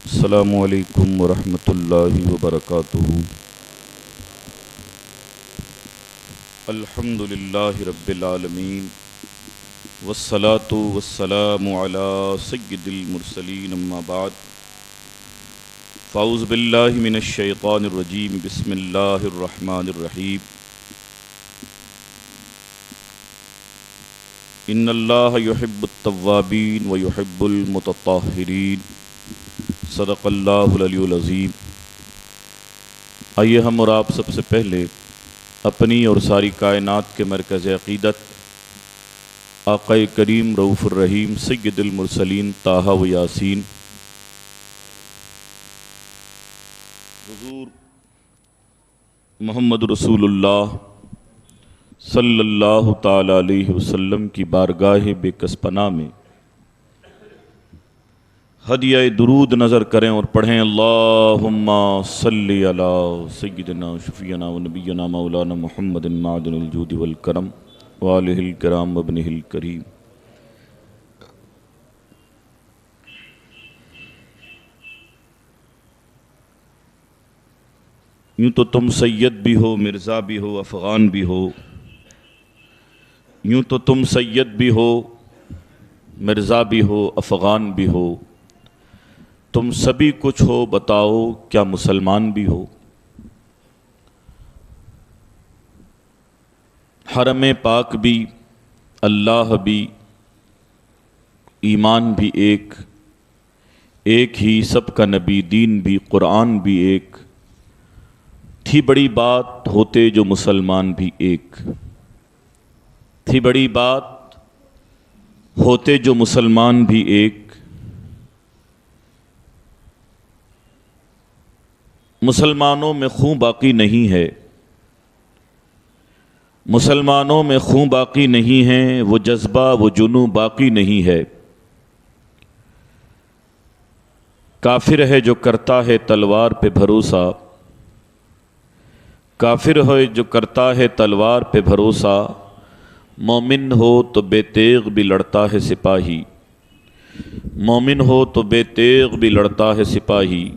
السلام علیکم ورحمۃ اللہ وبرکاتہ۔ الحمد للہ رب العالمین والصلاة والسلام علی سید المرسلین، اما بعد فاعوذ باللہ من الشیطان الرجیم، بسم اللہ الرحمن الرحیم۔ ان اللہ یحب التوابین ویحب المتطہرین، صدق اللہ العلی العظیم۔ آئیے ہم اور آپ سب سے پہلے اپنی اور ساری کائنات کے مرکز عقیدت آقا کریم رؤوف الرحیم سید المرسلین طٰہٰ و یاسین حضور محمد رسول اللہ صلی اللہ تعالی علیہ وسلم کی بارگاہ بے کس پناہ میں ہدیہ درود نظر کریں اور پڑھیں، اللہم صلی علی سیدنا شفیعنا و نبینا مولانا محمد معدن الجود والکرم وآلہ الکرام وابنہ الکریم۔ یوں تو تم سید بھی ہو، مرزا بھی ہو، افغان بھی ہو، یوں تو تم سید بھی ہو، مرزا بھی ہو، افغان بھی ہو، تم سبھی کچھ ہو، بتاؤ کیا مسلمان بھی ہو؟ حرم پاک بھی، اللہ بھی، ایمان بھی ایک، ایک ہی سب کا نبی، دین بھی، قرآن بھی ایک، تھی بڑی بات ہوتے جو مسلمان بھی ایک، تھی بڑی بات ہوتے جو مسلمان بھی ایک۔ مسلمانوں میں خون باقی نہیں ہے، مسلمانوں میں خون باقی نہیں ہے، وہ جذبہ وہ جنوں باقی نہیں ہے۔ کافر ہے جو کرتا ہے تلوار پہ بھروسہ، کافر ہے جو کرتا ہے تلوار پہ بھروسہ، مومن ہو تو بے تیغ بھی لڑتا ہے سپاہی، مومن ہو تو بے تیغ بھی لڑتا ہے سپاہی۔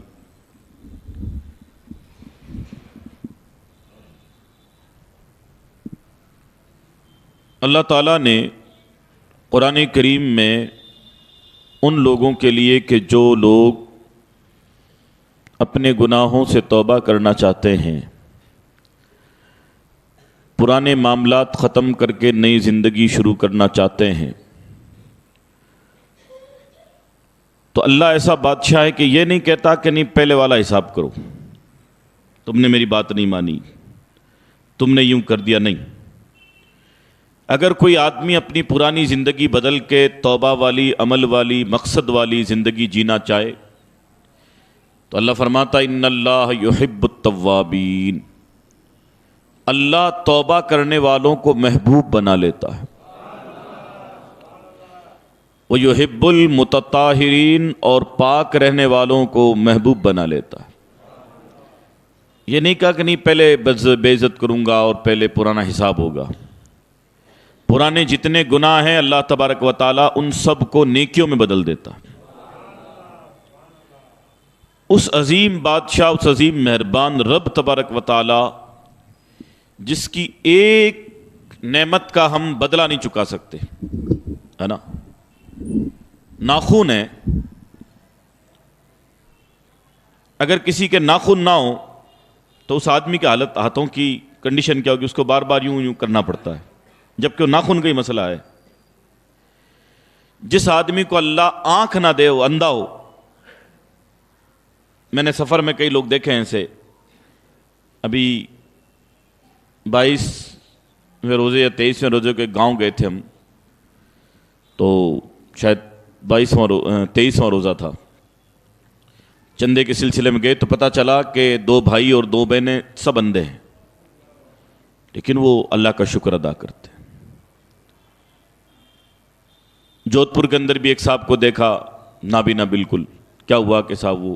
اللہ تعالیٰ نے قرآن کریم میں ان لوگوں کے لیے کہ جو لوگ اپنے گناہوں سے توبہ کرنا چاہتے ہیں، پرانے معاملات ختم کر کے نئی زندگی شروع کرنا چاہتے ہیں، تو اللہ ایسا بادشاہ ہے کہ یہ نہیں کہتا کہ نہیں پہلے والا حساب کرو، تم نے میری بات نہیں مانی، تم نے یوں کر دیا، نہیں۔ اگر کوئی آدمی اپنی پرانی زندگی بدل کے توبہ والی، عمل والی، مقصد والی زندگی جینا چاہے تو اللہ فرماتا ان اللہ یحب التوابین، اللہ توبہ کرنے والوں کو محبوب بنا لیتا ہے، ویحب المتطہرین، اور پاک رہنے والوں کو محبوب بنا لیتا ہے۔ یہ نہیں کہا کہ نہیں پہلے بے عزت کروں گا اور پہلے پرانا حساب ہوگا۔ پرانے جتنے گناہ ہیں اللہ تبارک و تعالیٰ ان سب کو نیکیوں میں بدل دیتا ہے۔ اس عظیم بادشاہ، اس عظیم مہربان رب تبارک و تعالیٰ جس کی ایک نعمت کا ہم بدلہ نہیں چکا سکتے، ہے نا؟ ناخن ہے، اگر کسی کے ناخن نہ ہو تو اس آدمی کی حالت، ہاتھوں کی کنڈیشن کیا ہوگی؟ اس کو بار بار یوں کرنا پڑتا ہے، جبکہ وہ ناخن کا ہی مسئلہ ہے۔ جس آدمی کو اللہ آنکھ نہ دے، وہ اندھا ہو، میں نے سفر میں کئی لوگ دیکھے ہیں ایسے، ابھی 22ویں روزے یا 23ویں روزے کے گاؤں گئے تھے ہم، تو شاید 23واں روزہ تھا، چندے کے سلسلے میں گئے تو پتہ چلا کہ 2 بھائی اور 2 بہنیں سب اندھے ہیں، لیکن وہ اللہ کا شکر ادا کرتے ہیں۔ جودھ پور کے اندر بھی ایک صاحب کو دیکھا نابینا بالکل، کیا ہوا کہ صاحب وہ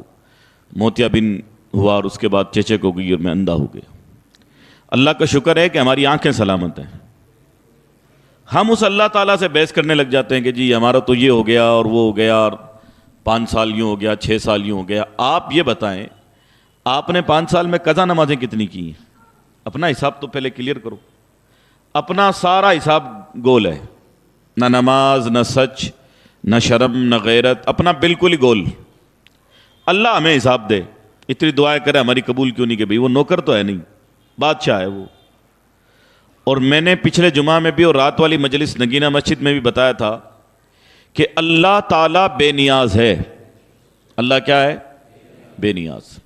موتیا بن ہوا اور اس کے بعد چیچک ہو گئی اور میں اندھا ہو گیا۔ اللہ کا شکر ہے کہ ہماری آنکھیں سلامت ہیں۔ ہم اس اللہ تعالیٰ سے بحث کرنے لگ جاتے ہیں کہ جی ہمارا تو یہ ہو گیا اور وہ ہو گیا، اور 5 سال یوں ہو گیا، 6 سال یوں ہو گیا. آپ یہ بتائیں آپ نے 5 سال میں قضا نمازیں کتنی کی ہیں؟ اپنا حساب تو پہلے کلیئر کرو. اپنا سارا حساب گول ہے، نہ نماز، نہ سچ، نہ شرم، نہ غیرت، اپنا بالکل ہی گول. اللہ ہمیں حساب دے. اتنی دعائیں کرے ہماری قبول کیوں نہیں کہ بھئی وہ نوکر تو ہے نہیں، بادشاہ ہے وہ. اور میں نے پچھلے جمعہ میں بھی اور رات والی مجلس نگینہ مسجد میں بھی بتایا تھا کہ اللہ تعالیٰ بے نیاز ہے. اللہ کیا ہے؟ بے نیاز.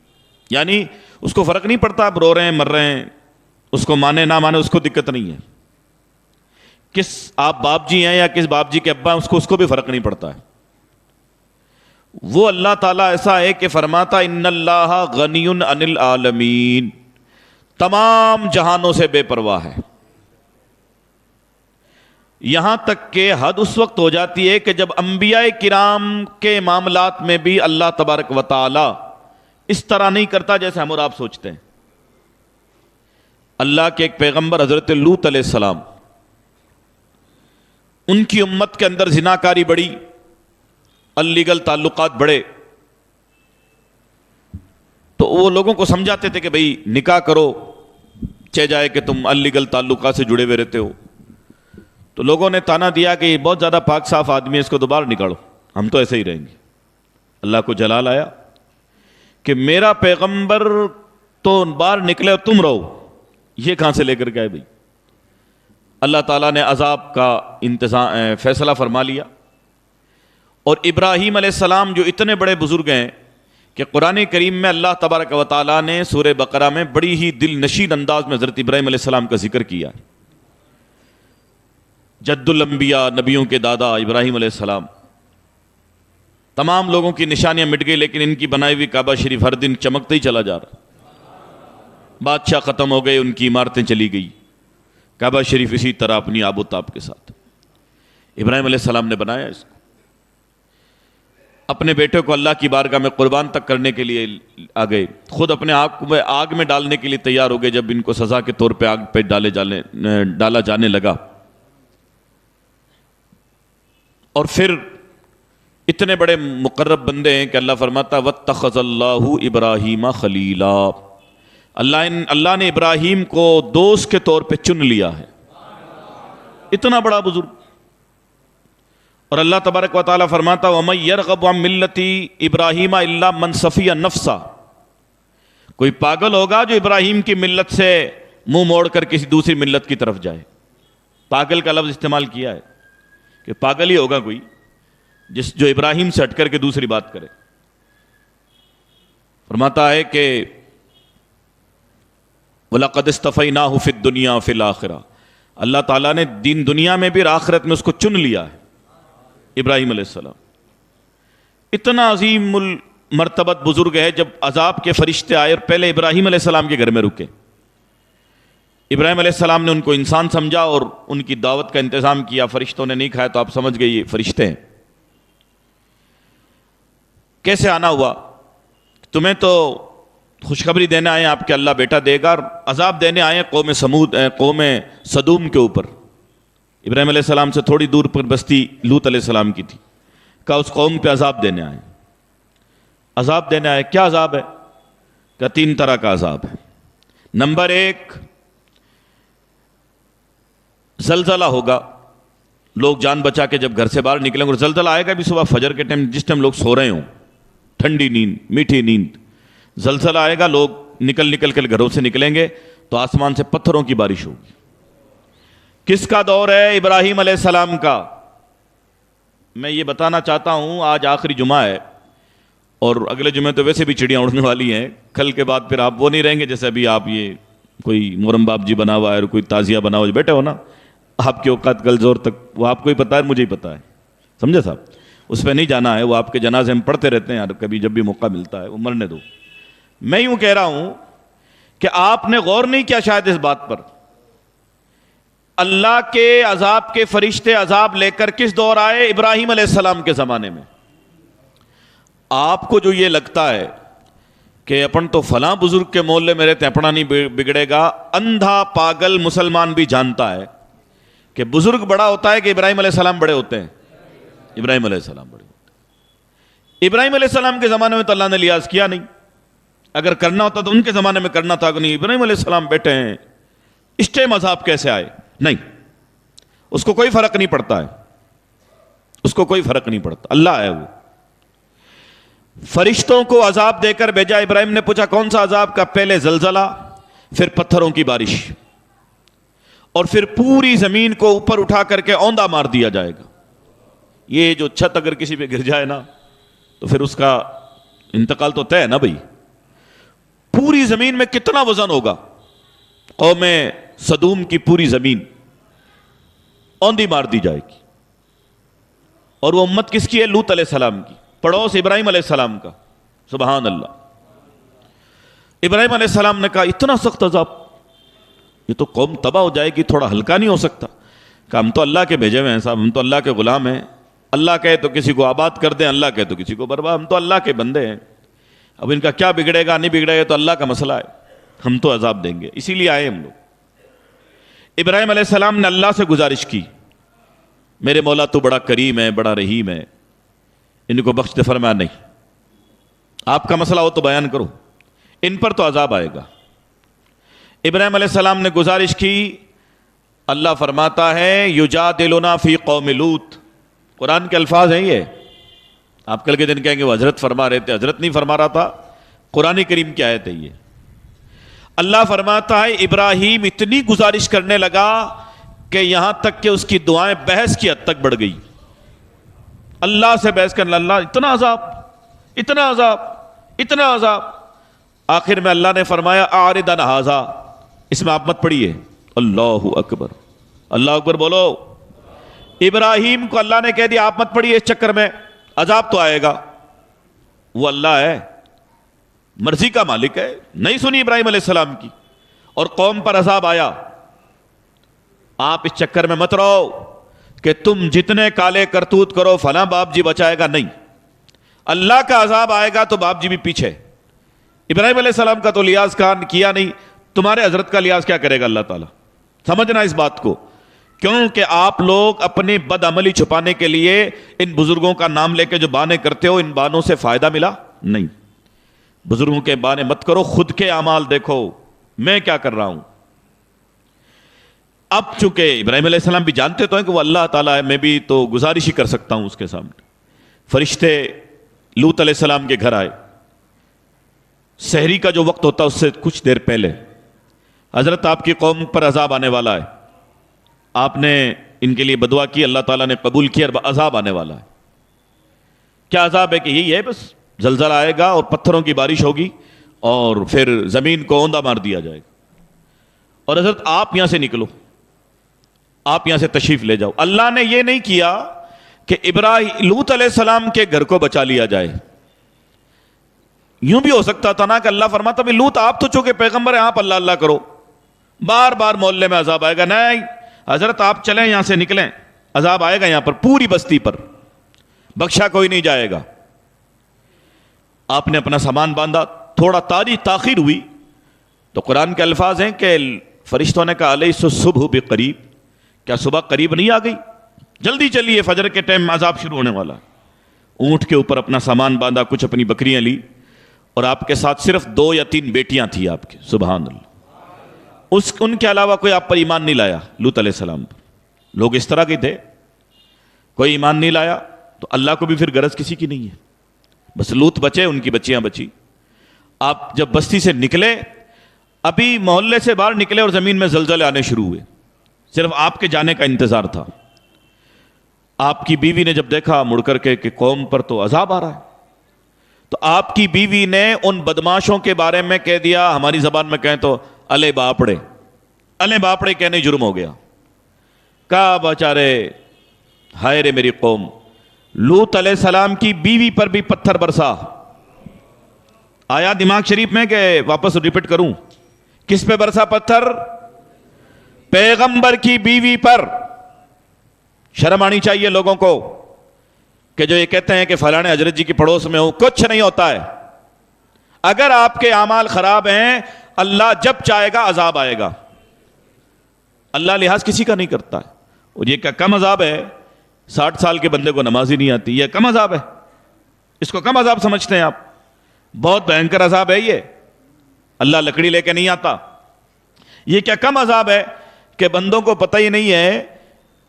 یعنی اس کو فرق نہیں پڑتا آپ رو رہے ہیں، مر رہے ہیں، اس کو مانے نہ مانے اس کو دقت نہیں ہے. کس آپ باپ جی ہیں یا کس باپ جی کے ابا ہیں، اس کو بھی فرق نہیں پڑتا ہے. وہ اللہ تعالیٰ ایسا ہے کہ فرماتا ان اللہ غنی عن العالمین، تمام جہانوں سے بے پرواہ ہے. یہاں تک کہ حد اس وقت ہو جاتی ہے کہ جب انبیاء کرام کے معاملات میں بھی اللہ تبارک و تعالی اس طرح نہیں کرتا جیسے ہم اور آپ سوچتے ہیں. اللہ کے ایک پیغمبر حضرت لوط علیہ السلام، ان کی امت کے اندر زناکاری بڑی، اللیگل تعلقات بڑھے، تو وہ لوگوں کو سمجھاتے تھے کہ بھئی نکاح کرو، چہ جائے کہ تم اللیگل تعلقات سے جڑے ہوئے رہتے ہو. تو لوگوں نے تانا دیا کہ یہ بہت زیادہ پاک صاف آدمی ہے، اس کو دوبارہ نکالو، ہم تو ایسے ہی رہیں گے. اللہ کو جلال آیا کہ میرا پیغمبر تو باہر نکلے اور تم رہو، یہ کہاں سے لے کر کے آئے بھائی؟ اللہ تعالیٰ نے عذاب کا فیصلہ فرما لیا. اور ابراہیم علیہ السلام جو اتنے بڑے بزرگ ہیں کہ قرآن کریم میں اللہ تبارک و تعالیٰ نے سورہ بقرہ میں بڑی ہی دل نشین انداز میں حضرت ابراہیم علیہ السلام کا ذکر کیا. جد الانبیاء، نبیوں کے دادا ابراہیم علیہ السلام. تمام لوگوں کی نشانیاں مٹ گئی لیکن ان کی بنائی ہوئی کعبہ شریف ہر دن چمکتا ہی چلا جا رہا. بادشاہ ختم ہو گئے، ان کی عمارتیں چلی گئی، کعبہ شریف اسی طرح اپنی آب و تاب کے ساتھ. ابراہیم علیہ السلام نے بنایا اس کو، اپنے بیٹے کو اللہ کی بارگاہ میں قربان تک کرنے کے لیے آ گئے، خود اپنے آگ میں ڈالنے کے لیے تیار ہو گئے جب ان کو سزا کے طور پہ آگ پہ ڈالا جانے لگا. اور پھر اتنے بڑے مقرب بندے ہیں کہ اللہ فرماتا واتخذ اللہ ابراہیم خلیلا، اللہ نے ابراہیم کو دوست کے طور پہ چن لیا ہے. اتنا بڑا بزرگ. اور اللہ تبارک و تعالیٰ فرماتا وَمَن يَرْغَبُ عَن مِّلَّةِ ابراہیم الا من صفی نفسا، کوئی پاگل ہوگا جو ابراہیم کی ملت سے منہ موڑ کر کسی دوسری ملت کی طرف جائے. پاگل کا لفظ استعمال کیا ہے کہ پاگل ہی ہوگا کوئی جو ابراہیم سے ہٹ کر کے دوسری بات کرے. فرماتا ہے کہ وَلَقَدْ اصْطَفَيْنَاهُ فِي الدُّنْيَا وَفِي الْآخِرَةِ، اللہ تعالیٰ نے دین دنیا میں بھی اور آخرت میں اس کو چن لیا ہے ابراہیم علیہ السلام. اتنا عظیم المرتبت بزرگ ہے. جب عذاب کے فرشتے آئے اور پہلے ابراہیم علیہ السلام کے گھر میں رکے، ابراہیم علیہ السلام نے ان کو انسان سمجھا اور ان کی دعوت کا انتظام کیا. فرشتوں نے نہیں کھایا تو آپ سمجھ گئے یہ فرشتے ہیں. کیسے آنا ہوا؟ تمہیں تو خوشخبری دینے آئے آپ کے اللہ بیٹا دے گا، اور عذاب دینے آئے قوم صدوم کے اوپر. ابراہیم علیہ السلام سے تھوڑی دور پر بستی لوط علیہ السلام کی تھی. کہا اس قوم پہ عذاب دینے آئے. عذاب دینے آئے، کیا عذاب ہے؟ کہا 3 طرح کا عذاب ہے. نمبر 1، زلزلہ ہوگا. لوگ جان بچا کے جب گھر سے باہر نکلیں گے، اور زلزلہ آئے گا بھی صبح فجر کے ٹائم، جس ٹائم لوگ سو رہے ہوں، ٹھنڈی نیند، میٹھی نیند. زلزلہ آئے گا، لوگ نکل کے گھروں سے نکلیں گے تو آسمان سے پتھروں کی بارش ہوگی. کس کا دور ہے؟ ابراہیم علیہ السلام کا. میں یہ بتانا چاہتا ہوں، آج آخری جمعہ ہے اور اگلے جمعے تو ویسے بھی چڑیاں اڑنے والی ہیں. کل کے بعد پھر آپ وہ نہیں رہیں گے جیسے ابھی آپ یہ کوئی محرم باپ جی بنا ہوا ہے اور کوئی تازیہ بنا ہوا ہے بیٹھے ہو نا. آپ کی اوقات کل زور تک وہ آپ کو ہی پتا ہے، مجھے ہی پتا ہے، سمجھے صاحب؟ اس پہ نہیں جانا ہے. وہ آپ کے جنازے ہم پڑھتے رہتے ہیں یار، کبھی جب بھی موقع ملتا ہے، وہ مرنے دو. میں یوں کہہ رہا ہوں کہ آپ نے غور نہیں کیا شاید اس بات پر، اللہ کے عذاب کے فرشتے عذاب لے کر کس دور آئے؟ ابراہیم علیہ السلام کے زمانے میں. آپ کو جو یہ لگتا ہے کہ اپن تو فلاں بزرگ کے محلے میں رہتے ہیں، اپنا نہیں بگڑے گا، اندھا پاگل مسلمان بھی جانتا ہے کہ بزرگ بڑا ہوتا ہے کہ ابراہیم علیہ السلام بڑے ہوتے ہیں؟ ابراہیم علیہ السلام بڑے ہوتے ہیں. ابراہیم علیہ السلام کے زمانے میں تو اللہ نے لحاظ کیا نہیں، اگر کرنا ہوتا تو ان کے زمانے میں کرنا تھا کہ نہیں ابراہیم علیہ السلام بیٹھے ہیں، اس ٹائم عذاب کیسے آئے؟ نہیں، اس کو کوئی فرق نہیں پڑتا ہے، اس کو کوئی فرق نہیں پڑتا، اللہ ہے وہ۔ فرشتوں کو عذاب دے کر بھیجا، ابراہیم نے پوچھا کون سا عذاب؟ کا پہلے زلزلہ، پھر پتھروں کی بارش، اور پھر پوری زمین کو اوپر اٹھا کر کے اوندا مار دیا جائے گا۔ یہ جو چھت اگر کسی پہ گر جائے نا تو پھر اس کا انتقال تو طے ہے نا بھائی۔ پوری زمین میں کتنا وزن ہوگا؟ قوم سدوم کی پوری زمین اوندی مار دی جائے گی، اور وہ امت کس کی ہے؟ لوط علیہ السلام کی، پڑوس ابراہیم علیہ السلام کا۔ سبحان اللہ۔ ابراہیم علیہ السلام نے کہا اتنا سخت عذاب، یہ تو قوم تباہ ہو جائے گی، تھوڑا ہلکا نہیں ہو سکتا؟ کہ ہم تو اللہ کے بھیجے ہوئے ہیں صاحب، ہم تو اللہ کے غلام ہیں، اللہ کہے تو کسی کو آباد کر دیں، اللہ کہے تو کسی کو برباد، ہم تو اللہ کے بندے ہیں، اب ان کا کیا بگڑے گا نہیں بگڑے گا تو اللہ کا مسئلہ ہے، ہم تو عذاب دیں گے، اسی لیے آئے ہم لوگ۔ ابراہیم علیہ السلام نے اللہ سے گزارش کی، میرے مولا تو بڑا کریم ہے، بڑا رحیم ہے، ان کو بخش دے۔ فرمایا نہیں، آپ کا مسئلہ ہو تو بیان کرو، ان پر تو عذاب آئے گا۔ ابراہیم علیہ السلام نے گزارش کی، اللہ فرماتا ہے یجادلنا فی قوم لوط، قرآن کے الفاظ ہیں یہ، آپ کل کے دن کہیں گے وہ حضرت فرما رہے تھے، حضرت نہیں فرما رہا تھا، قرآن کریم کی آیت ہے یہ۔ اللہ فرماتا ہے ابراہیم اتنی گزارش کرنے لگا کہ یہاں تک کہ اس کی دعائیں بحث کی حد تک بڑھ گئی، اللہ سے بحث کرنے، اللہ اتنا عذاب، اتنا عذاب، اتنا عذاب۔ آخر میں اللہ نے فرمایا اعرض عن ھذا، اس میں آپ مت پڑھیے، اللہ اکبر، اللہ اکبر بولو۔ ابراہیم کو اللہ نے کہہ دیا آپ مت پڑھیے اس چکر میں، عذاب تو آئے گا، وہ اللہ ہے، مرضی کا مالک ہے۔ نہیں سنی ابراہیم علیہ السلام کی اور قوم پر عذاب آیا۔ آپ اس چکر میں مت رہو کہ تم جتنے کالے کرتوت کرو فلاں باپ جی بچائے گا، نہیں، اللہ کا عذاب آئے گا تو باپ جی بھی پیچھے۔ ابراہیم علیہ السلام کا تو لحاظ کیا نہیں، تمہارے حضرت کا لحاظ کیا کرے گا اللہ تعالیٰ؟ سمجھنا اس بات کو، کیونکہ آپ لوگ اپنی بد عملی چھپانے کے لیے ان بزرگوں کا نام لے کے جو بانے کرتے ہو، ان بانوں سے فائدہ ملا نہیں۔ بزرگوں کے بانے مت کرو، خود کے اعمال دیکھو میں کیا کر رہا ہوں۔ اب چونکہ ابراہیم علیہ السلام بھی جانتے تو ہیں کہ وہ اللہ تعالیٰ ہے، میں بھی تو گزارش ہی کر سکتا ہوں اس کے سامنے۔ فرشتے لوط علیہ السلام کے گھر آئے، سحری کا جو وقت ہوتا ہے اس سے کچھ دیر پہلے، حضرت آپ کی قوم پر عذاب آنے والا ہے، آپ نے ان کے لیے بدعا کی، اللہ تعالیٰ نے قبول کیا، عذاب آنے والا ہے۔ کیا عذاب ہے؟ کہ یہی ہے، بس زلزلہ آئے گا اور پتھروں کی بارش ہوگی اور پھر زمین کو اوندا مار دیا جائے گا، اور حضرت آپ یہاں سے نکلو، آپ یہاں سے تشریف لے جاؤ۔ اللہ نے یہ نہیں کیا کہ لوط علیہ السلام کے گھر کو بچا لیا جائے، یوں بھی ہو سکتا تھا نا کہ اللہ فرماتا بھی لوط آپ تو چونکہ پیغمبر ہیں آپ اللہ اللہ کرو، بار بار محلے میں عذاب آئے گا، نہیں حضرت آپ چلیں یہاں سے نکلیں، عذاب آئے گا یہاں پر پوری بستی پر، بخشا کوئی نہیں جائے گا۔ آپ نے اپنا سامان باندھا، تھوڑا تاخیر ہوئی تو قرآن کے الفاظ ہیں کہ فرشتوں نے کہا الیس الصبح بقریب، کیا صبح قریب نہیں آ گئی؟ جلدی چلیے، فجر کے ٹائم عذاب شروع ہونے والا۔ اونٹ کے اوپر اپنا سامان باندھا، کچھ اپنی بکریاں لی، اور آپ کے ساتھ صرف 2 یا 3 بیٹیاں تھیں آپ کی، سبحان اللہ۔ ان کے علاوہ کوئی آپ پر ایمان نہیں لایا لوط علیہ السلام پر، لوگ اس طرح کے تھے، کوئی ایمان نہیں لایا تو اللہ کو بھی پھر غرض کسی کی نہیں ہے، بس لوط بچے، ان کی بچیاں بچی۔ آپ جب بستی سے نکلے، ابھی محلے سے باہر نکلے اور زمین میں زلزلے آنے شروع ہوئے، صرف آپ کے جانے کا انتظار تھا۔ آپ کی بیوی نے جب دیکھا مڑ کر کے کہ قوم پر تو عذاب آ رہا ہے، تو آپ کی بیوی نے ان بدماشوں کے بارے میں کہہ دیا، ہماری زبان میں کہیں تو الے باپڑے، الے باپڑے کہنے جرم ہو گیا۔ کہا بیچارے ہائے رے میری قوم، لوط علیہ السلام کی بیوی پر بھی پتھر برسا۔ آیا دماغ شریف میں کہ واپس ریپیٹ کروں؟ کس پہ برسا پتھر؟ پیغمبر کی بیوی پر۔ شرم آنی چاہیے لوگوں کو کہ جو یہ کہتے ہیں کہ فلانے حضرت جی کی پڑوس میں ہوں، کچھ نہیں ہوتا ہے۔ اگر آپ کے اعمال خراب ہیں، اللہ جب چاہے گا عذاب آئے گا، اللہ لحاظ کسی کا نہیں کرتا ہے۔ اور یہ کیا کم عذاب ہے؟ 60 سال کے بندے کو نماز ہی نہیں آتی، یہ کم عذاب ہے؟ اس کو کم عذاب سمجھتے ہیں آپ؟ بہت بھینکر عذاب ہے یہ. اللہ لکڑی لے کے نہیں آتا. یہ کیا کم عذاب ہے کہ بندوں کو پتہ ہی نہیں ہے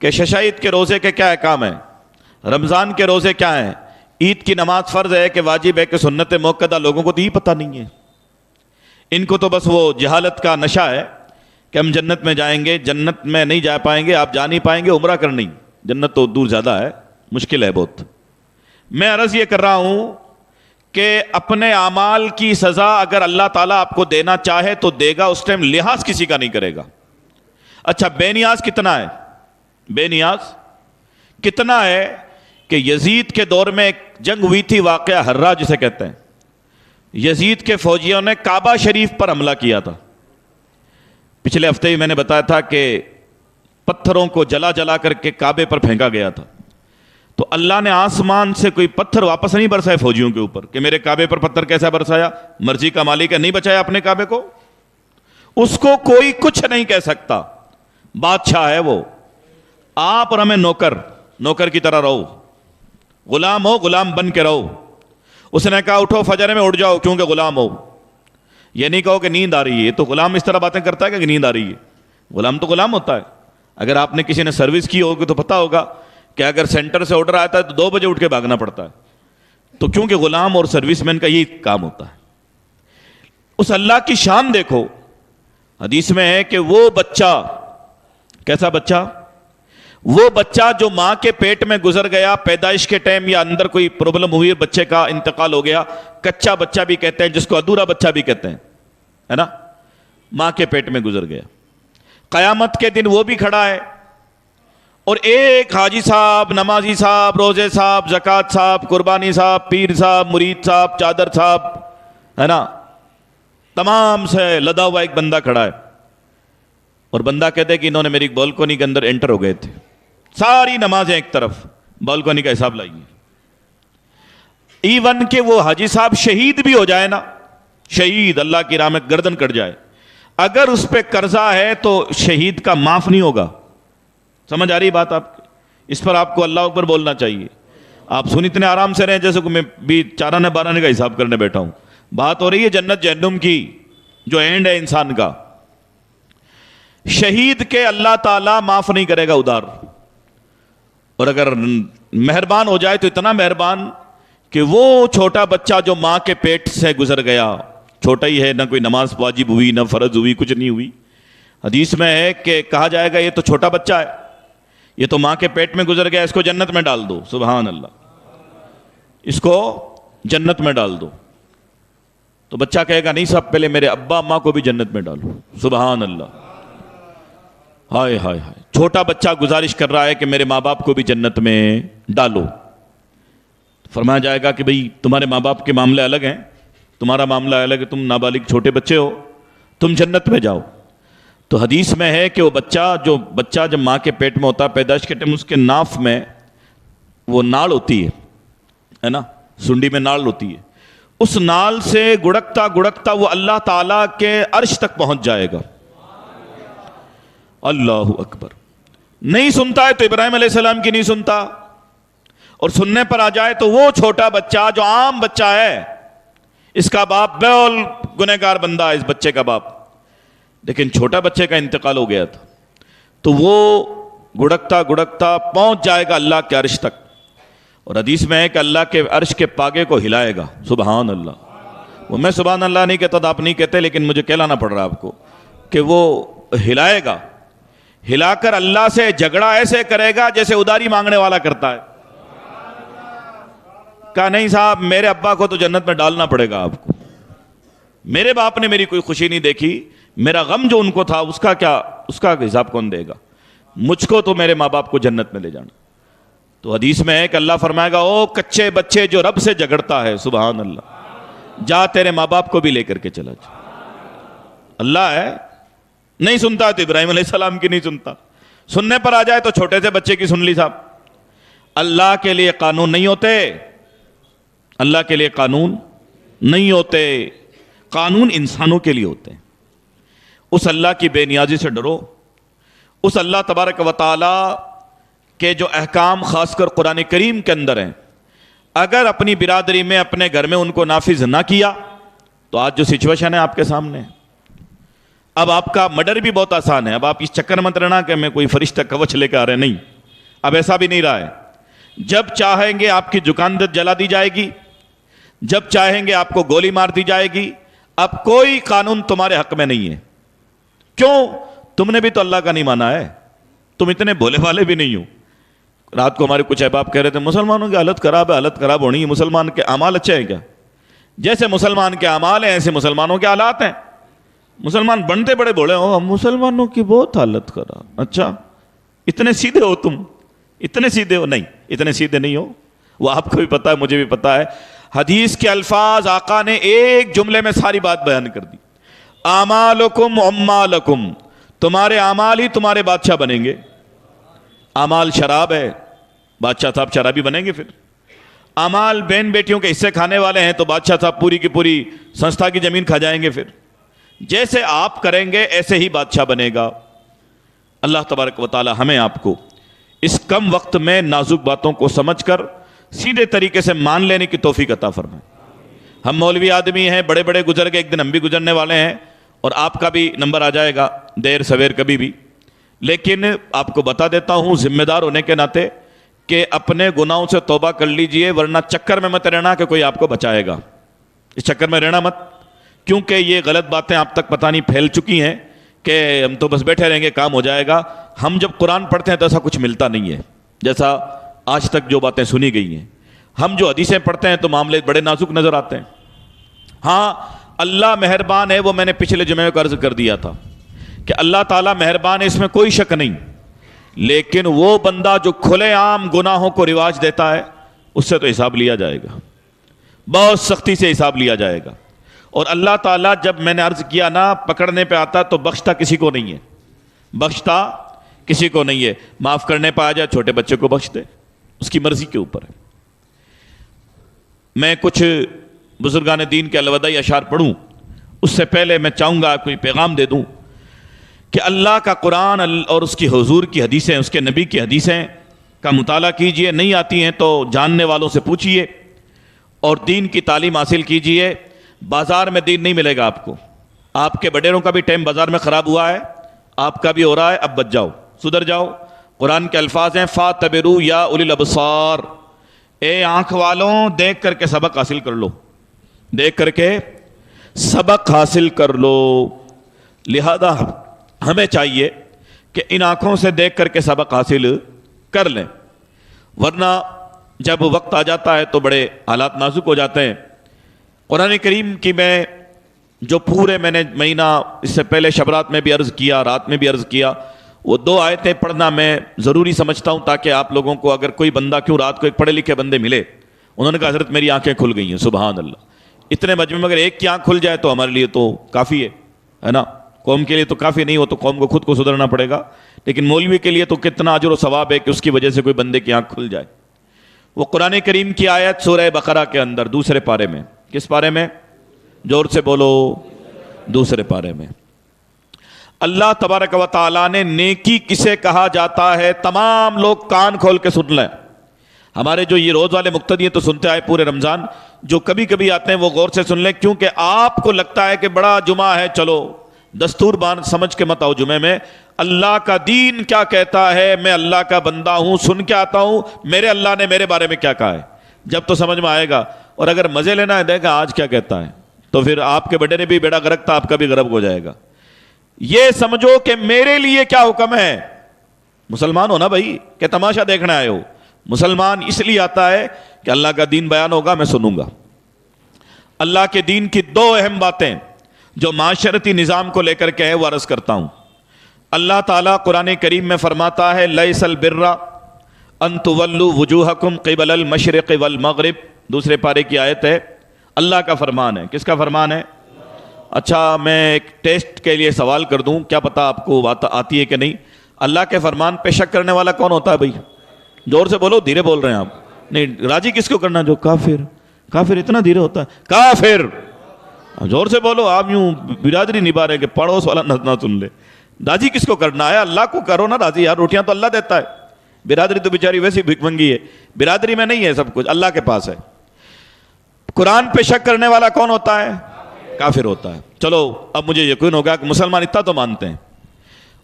کہ ششاعید کے روزے کے کیا احکام ہیں, رمضان کے روزے کیا ہیں, عید کی نماز فرض ہے کہ واجب ہے کہ سنت موقدہ, لوگوں کو تو یہ پتہ نہیں ہے. ان کو تو بس وہ جہالت کا نشہ ہے کہ ہم جنت میں جائیں گے. جنت میں نہیں جا پائیں گے, آپ جا نہیں پائیں گے, عمرہ کرنی, جنت تو دور زیادہ ہے, مشکل ہے بہت. میں عرض یہ کر رہا ہوں کہ اپنے اعمال کی سزا اگر اللہ تعالیٰ آپ کو دینا چاہے تو دے گا, اس ٹائم لحاظ کسی کا نہیں کرے گا. اچھا بے نیاز کتنا ہے؟ بے نیاز کتنا ہے کہ یزید کے دور میں ایک جنگ ہوئی تھی, واقعہ حرہ جسے کہتے ہیں. یزید کے فوجیوں نے کعبہ شریف پر حملہ کیا تھا. پچھلے ہفتے ہی میں نے بتایا تھا کہ پتھروں کو جلا جلا کر کے کعبے پر پھینکا گیا تھا. تو اللہ نے آسمان سے کوئی پتھر واپس نہیں برسائے فوجیوں کے اوپر کہ میرے کعبے پر پتھر کیسا برسایا, مرضی کا مالک ہے, نہیں بچایا اپنے کعبے کو. اس کو کوئی کچھ نہیں کہہ سکتا, بادشاہ ہے وہ. آپ اور ہمیں نوکر کی طرح رہو, غلام ہو, غلام بن کے رہو. اس نے کہا اٹھو فجر میں اٹھ جاؤ کیونکہ غلام ہو. یہ نہیں کہو کہ نیند آ رہی ہے. تو غلام اس طرح باتیں کرتا ہے کہ نیند آ رہی ہے؟ غلام تو غلام ہوتا ہے. اگر آپ نے کسی نے سروس کی ہوگی تو پتہ ہوگا کہ اگر سینٹر سے آرڈر آتا ہے تو 2 بجے اٹھ کے بھاگنا پڑتا ہے. تو کیونکہ غلام اور سروس مین کا یہی کام ہوتا ہے. اس اللہ کی شان دیکھو. حدیث میں ہے کہ وہ بچہ, کیسا بچہ؟ وہ بچہ جو ماں کے پیٹ میں گزر گیا پیدائش کے ٹائم, یا اندر کوئی پرابلم ہوئی, بچے کا انتقال ہو گیا, کچا بچہ بھی کہتے ہیں, جس کو ادھورا بچہ بھی کہتے ہیں, ہے نا, ماں کے پیٹ میں گزر گیا. قیامت کے دن وہ بھی کھڑا ہے, اور ایک حاجی صاحب, نمازی صاحب, روزے صاحب, زکوٰۃ صاحب, قربانی صاحب, پیر صاحب, مرید صاحب, چادر صاحب, ہے نا, تمام سے لدا ہوا ایک بندہ کھڑا ہے. اور بندہ کہتے کہ انہوں نے میری بالکونی کے اندر انٹر ہو گئے تھے. ساری نمازیں ایک طرف, بالکونی کا حساب لائیے. ایون کہ وہ حاجی صاحب شہید بھی ہو جائے نا, شہید, اللہ کی راہ میں گردن کٹ جائے, اگر اس پہ قرضہ ہے تو شہید کا معاف نہیں ہوگا. سمجھ آ رہی بات آپ کی؟ اس پر آپ کو اللہ اکبر بولنا چاہیے. آپ سن اتنے آرام سے رہیں جیسے کہ میں بھی 4 آنے 12 آنے کا حساب کرنے بیٹھا ہوں. بات ہو رہی ہے جنت جہنم کی, جو اینڈ ہے انسان کا. شہید کے اللہ تعالیٰ معاف نہیں کرے گا ادھار, اور اگر مہربان ہو جائے تو اتنا مہربان کہ وہ چھوٹا بچہ جو ماں کے پیٹ سے گزر گیا, چھوٹا ہی ہے, نہ کوئی نماز واجب ہوئی, نہ فرض ہوئی, کچھ نہیں ہوئی. حدیث میں ہے کہ کہا جائے گا یہ تو چھوٹا بچہ ہے, یہ تو ماں کے پیٹ میں گزر گیا, اس کو جنت میں ڈال دو. سبحان اللہ, اس کو جنت میں ڈال دو. تو بچہ کہے گا نہیں صاحب, پہلے میرے ابا اماں کو بھی جنت میں ڈالو. سبحان اللہ, ہائے ہائے ہائے. چھوٹا بچہ گزارش کر رہا ہے کہ میرے ماں باپ کو بھی جنت میں ڈالو. فرمایا جائے گا کہ بھئی تمہارے ماں باپ کے معاملے الگ ہیں, تمہارا معاملہ الگ ہے, تم نابالغ چھوٹے بچے ہو, تم جنت میں جاؤ. تو حدیث میں ہے کہ وہ بچہ جب ماں کے پیٹ میں ہوتا ہے پیدائش کے ٹائم, اس کے ناف میں وہ ناڑ ہوتی ہے نا, سنڈی میں ناڑ ہوتی ہے. اس نال سے گڑکتا گڑکتا وہ اللہ تعالیٰ کے عرش تک پہنچ جائے گا. اللہ اکبر. نہیں سنتا ہے تو ابراہیم علیہ السلام کی نہیں سنتا, اور سننے پر آ جائے تو وہ چھوٹا بچہ جو عام بچہ ہے, اس کا باپ بہت گنہگار بندہ ہے, اس بچے کا باپ, لیکن چھوٹا بچے کا انتقال ہو گیا تھا, تو وہ گڑکتا گڑکتا پہنچ جائے گا اللہ کے عرش تک. اور حدیث میں ہے کہ اللہ کے عرش کے پاگے کو ہلائے گا. سبحان اللہ. وہ میں سبحان اللہ نہیں کہتا, آپ نہیں کہتے, لیکن مجھے کہلانا پڑ رہا آپ کو کہ وہ ہلائے گا. ہلا کر اللہ سے جھگڑا ایسے کرے گا جیسے اداری مانگنے والا کرتا ہے. کہا نہیں صاحب, میرے ابا کو تو جنت میں ڈالنا پڑے گا آپ کو, میرے باپ نے میری کوئی خوشی نہیں دیکھی, میرا غم جو ان کو تھا اس کا حساب کون دے گا, مجھ کو تو میرے ماں باپ کو جنت میں لے جانا. تو حدیث میں ہے کہ اللہ فرمائے گا او کچے بچے جو رب سے جھگڑتا ہے, سبحان اللہ, جا تیرے ماں باپ کو بھی لے کر کے چلا جا. اللہ ہے, نہیں سنتا تو ابراہیم علیہ السلام کی نہیں سنتا, سننے پر آ جائے تو چھوٹے سے بچے کی سن لی. صاحب اللہ کے لیے قانون نہیں ہوتے, اللہ کے لیے قانون نہیں ہوتے, قانون انسانوں کے لیے ہوتے ہیں. اس اللہ کی بے نیازی سے ڈرو. اس اللہ تبارک و تعالی کے جو احکام خاص کر قرآن کریم کے اندر ہیں, اگر اپنی برادری میں اپنے گھر میں ان کو نافذ نہ کیا تو آج جو سچویشن ہے آپ کے سامنے ہے. اب آپ کا مرڈر بھی بہت آسان ہے. اب آپ اس چکر مت رہنا کہ میں کوئی فرشتہ کوچ لے کے آ رہے, نہیں, اب ایسا بھی نہیں رہا ہے. جب چاہیں گے آپ کی دکان جلا دی جائے گی, جب چاہیں گے آپ کو گولی مار دی جائے گی. اب کوئی قانون تمہارے حق میں نہیں ہے. کیوں؟ تم نے بھی تو اللہ کا نہیں مانا ہے, تم اتنے بھولے والے بھی نہیں ہو. رات کو ہمارے کچھ احباب کہہ رہے تھے مسلمانوں کی حالت خراب ہے, حالت خراب ہونی ہے, مسلمان کے اعمال اچھے ہیں کیا؟ جیسے مسلمان کے اعمال ہیں ایسے مسلمانوں کے حالات ہیں. مسلمان بنتے بڑے بولے ہو, مسلمانوں کی بہت حالت خراب. اچھا, اتنے سیدھے ہو تم؟ اتنے سیدھے ہو؟ نہیں, اتنے سیدھے نہیں ہو. وہ آپ کو بھی پتا ہے, مجھے بھی پتا ہے. حدیث کے الفاظ آقا نے ایک جملے میں ساری بات بیان کر دی. اعمالکم عمالکم, تمہارے اعمال ہی تمہارے بادشاہ بنیں گے. اعمال شراب ہے, بادشاہ صاحب شرابی بنیں گے. پھر اعمال بہن بیٹیوں کے حصے کھانے والے ہیں تو بادشاہ صاحب پوری کی پوری سنستھا کی زمین کھا جائیں گے. پھر جیسے آپ کریں گے ایسے ہی بادشاہ بنے گا. اللہ تبارک و تعالی ہمیں آپ کو اس کم وقت میں نازک باتوں کو سمجھ کر سیدھے طریقے سے مان لینے کی توفیق عطا فرمائے. ہم مولوی آدمی ہیں, بڑے بڑے گزر گئے, ایک دن ہم بھی گزرنے والے ہیں, اور آپ کا بھی نمبر آ جائے گا دیر سویر کبھی بھی. لیکن آپ کو بتا دیتا ہوں ذمہ دار ہونے کے ناطے کہ اپنے گناہوں سے توبہ کر لیجئے, ورنہ چکر میں مت رہنا کہ کوئی آپ کو بچائے گا. اس چکر میں رہنا مت, کیونکہ یہ غلط باتیں آپ تک پتہ نہیں پھیل چکی ہیں کہ ہم تو بس بیٹھے رہیں گے, کام ہو جائے گا. ہم جب قرآن پڑھتے ہیں تو ایسا کچھ ملتا نہیں ہے جیسا آج تک جو باتیں سنی گئی ہیں. ہم جو حدیثیں پڑھتے ہیں تو معاملے بڑے نازک نظر آتے ہیں. ہاں اللہ مہربان ہے, وہ میں نے پچھلے جمعے کو عرض کر دیا تھا کہ اللہ تعالیٰ مہربان ہے, اس میں کوئی شک نہیں. لیکن وہ بندہ جو کھلے عام گناہوں کو رواج دیتا ہے اس سے تو حساب لیا جائے گا, بہت سختی سے حساب لیا جائے گا. اور اللہ تعالیٰ جب میں نے عرض کیا نا پکڑنے پہ آتا تو بخشتا کسی کو نہیں ہے, بخشتا کسی کو نہیں ہے. معاف کرنے پہ آ جائے چھوٹے بچے کو بخش دے, اس کی مرضی کے اوپر ہے. میں کچھ بزرگان دین کے الوداعی اشعار پڑھوں اس سے پہلے میں چاہوں گا کوئی پیغام دے دوں کہ اللہ کا قرآن اور اس کی حضور کی حدیثیں, اس کے نبی کی حدیثیں کا مطالعہ کیجئے. نہیں آتی ہیں تو جاننے والوں سے پوچھئے اور دین کی تعلیم حاصل کیجئے. بازار میں دین نہیں ملے گا آپ کو. آپ کے بڈیروں کا بھی ٹائم بازار میں خراب ہوا ہے, آپ کا بھی ہو رہا ہے. اب بچ جاؤ, سدھر جاؤ. قرآن کے الفاظ ہیں فاتبروا یا اولی الابصار, اے آنکھ والوں دیکھ کر کے سبق حاصل کر لو, دیکھ کر کے سبق حاصل کر لو. لہذا ہمیں چاہیے کہ ان آنکھوں سے دیکھ کر کے سبق حاصل کر لیں, ورنہ جب وقت آ جاتا ہے تو بڑے حالات نازک ہو جاتے ہیں. قرآن کریم کی میں جو پورے میں نے مہینہ اس سے پہلے شبرات میں بھی عرض کیا, رات میں بھی عرض کیا, وہ 2 آیتیں پڑھنا میں ضروری سمجھتا ہوں تاکہ آپ لوگوں کو اگر کوئی بندہ, کیوں رات کو ایک پڑھے لکھے بندے ملے, انہوں نے کہا حضرت میری آنکھیں کھل گئی ہیں. سبحان اللہ, اتنے مجمع میں اگر ایک کی آنکھ کھل جائے تو ہمارے لیے تو کافی ہے نا. قوم کے لیے تو کافی نہیں ہو تو قوم کو خود کو سدھرنا پڑے گا, لیکن مولوی کے لیے تو کتنا اجر و ثواب ہے کہ اس کی وجہ سے کوئی بندے کی آنکھ کھل جائے. وہ قرآن کریم کی آیت سورہ بقرہ کے اندر دوسرے پارے میں, کس پارے میں؟ زور سے بولو, دوسرے پارے میں. اللہ تبارک و تعالیٰ نے نیکی کسے کہا جاتا ہے تمام لوگ کان کھول کے سن لیں. ہمارے جو یہ روز والے مقتدی ہیں تو سنتے آئے پورے رمضان, جو کبھی کبھی آتے ہیں وہ غور سے سن لیں, کیونکہ آپ کو لگتا ہے کہ بڑا جمعہ ہے, چلو دستور بان سمجھ کے مت آؤ جمعے میں. اللہ کا دین کیا کہتا ہے, میں اللہ کا بندہ ہوں, سن کے آتا ہوں میرے اللہ نے میرے بارے میں کیا کہا ہے, جب تو سمجھ میں آئے گا. اور اگر مزے لینا ہے دیکھا آج کیا کہتا ہے, تو پھر آپ کے بیٹے نے بھی بیڑا غرق تھا, آپ کا بھی غرق ہو جائے گا. یہ سمجھو کہ میرے لیے کیا حکم ہے. مسلمان ہو نا بھائی کہ تماشا دیکھنا آئے ہو. مسلمان اس لیے آتا ہے کہ اللہ کا دین بیان ہوگا, میں سنوں گا. اللہ کے دین کی 2 اہم باتیں جو معاشرتی نظام کو لے کر کے ہے وہ عرض کرتا ہوں. اللہ تعالیٰ قرآن کریم میں فرماتا ہے لیس البر ان تولوا وجوہکم قبل المشرق والمغرب, دوسرے پارے کی آیت ہے. اللہ کا فرمان ہے. کس کا فرمان ہے؟ اچھا میں ایک ٹیسٹ کے لیے سوال کر دوں, کیا پتا آپ کو بات آتی ہے کہ نہیں. اللہ کے فرمان پہ شک کرنے والا کون ہوتا ہے بھائی؟ زور سے بولو, دھیرے بول رہے ہیں آپ. نہیں, راضی کس کو کرنا؟ جو کافر. کافر اتنا دھیرے ہوتا ہے, کافر. زور سے بولو, آپ یوں برادری نبھا رہے کہ پڑوس والا نہ سن لے. راضی کس کو کرنا ہے؟ اللہ کو کرو نا راضی, یار روٹیاں تو اللہ دیتا ہے. برادری تو بیچاری ویسی بھک منگی ہے، برادری میں نہیں ہے سب کچھ، اللہ کے پاس ہے۔ قرآن پہ شک کرنے والا کون ہوتا ہے؟ کافر ہوتا ہے۔ چلو اب مجھے یقین ہوگا کہ مسلمان اتنا تو مانتے ہیں۔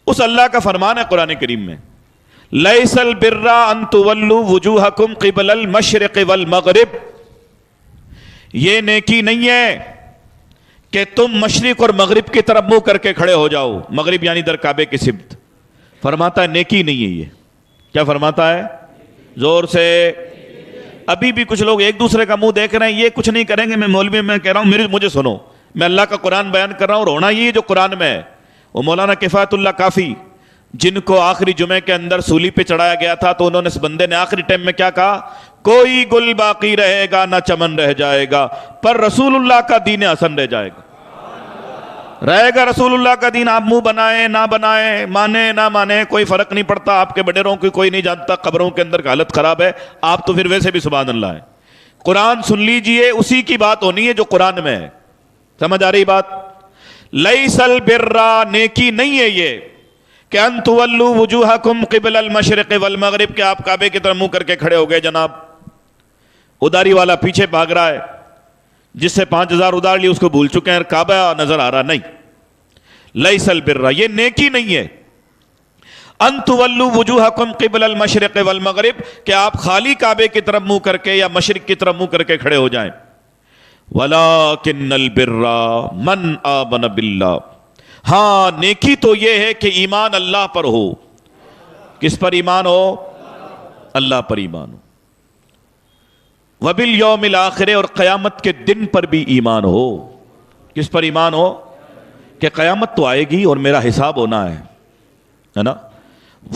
اس اللہ کا فرمان ہے قرآن کریم میں، لیس البر ان تولوا وجوہکم قبل المشرق والمغرب، یہ نیکی نہیں ہے کہ تم مشرق اور مغرب کی طرف منہ کر کے کھڑے ہو جاؤ، مغرب یعنی در کعبے کی سمت۔ فرماتا ہے نیکی نہیں ہے یہ۔ کیا فرماتا ہے؟ زور سے۔ ابھی بھی کچھ لوگ ایک دوسرے کا منہ دیکھ رہے ہیں، یہ کچھ نہیں کریں گے۔ میں مولوی میں کہہ رہا ہوں مجھے سنو، میں اللہ کا قرآن بیان کر رہا ہوں، اور ہونا یہ جو قرآن میں ہے۔ وہ مولانا کفایت اللہ کافی، جن کو آخری جمعے کے اندر سولی پہ چڑھایا گیا تھا، تو انہوں نے اس بندے نے آخری ٹائم میں کیا کہا؟ کوئی گل باقی رہے گا نہ چمن رہ جائے گا، پر رسول اللہ کا دین حسن رہ جائے گا۔ رہے گا رسول اللہ کا دین، آپ منہ بنائیں نہ بنائیں، مانے نہ مانے، کوئی فرق نہیں پڑتا۔ آپ کے بڈیروں کی کوئی نہیں جانتا قبروں کے اندر حالت خراب ہے، آپ تو پھر ویسے بھی سبحان اللہ ہے۔ قرآن سن لیجئے، اسی کی بات ہونی ہے جو قرآن میں ہے۔ سمجھ آ رہی بات؟ لیس البر، نیکی نہیں ہے یہ کہ ان تولوا وجوہکم قبل المشرق والمغرب، کہ آپ کعبے کی طرف منہ کر کے کھڑے ہو گئے جناب۔ اداری والا پیچھے بھاگ رہا ہے، جس سے 5000 ادار لی اس کو بھول چکے ہیں، کعبہ نظر آ رہا نہیں۔ لیس البر، یہ نیکی نہیں ہے ان تولوا وجوہکم قبل المشرق والمغرب، کہ آپ خالی کعبے کی طرف منہ کر کے یا مشرق کی طرف منہ کر کے کھڑے ہو جائیں۔ وَلَٰكِنَّ الْبِرَّ مَنْ آمَنَ بِاللَّهِ، ہاں نیکی تو یہ ہے کہ ایمان اللہ پر ہو۔ کس پر ایمان ہو؟ اللہ پر ایمان ہو۔ وَبِالْيَوْمِ الْآخِرِ، اور قیامت کے دن پر بھی ایمان ہو۔ کس پر ایمان ہو؟ کہ قیامت تو آئے گی اور میرا حساب ہونا ہے نا۔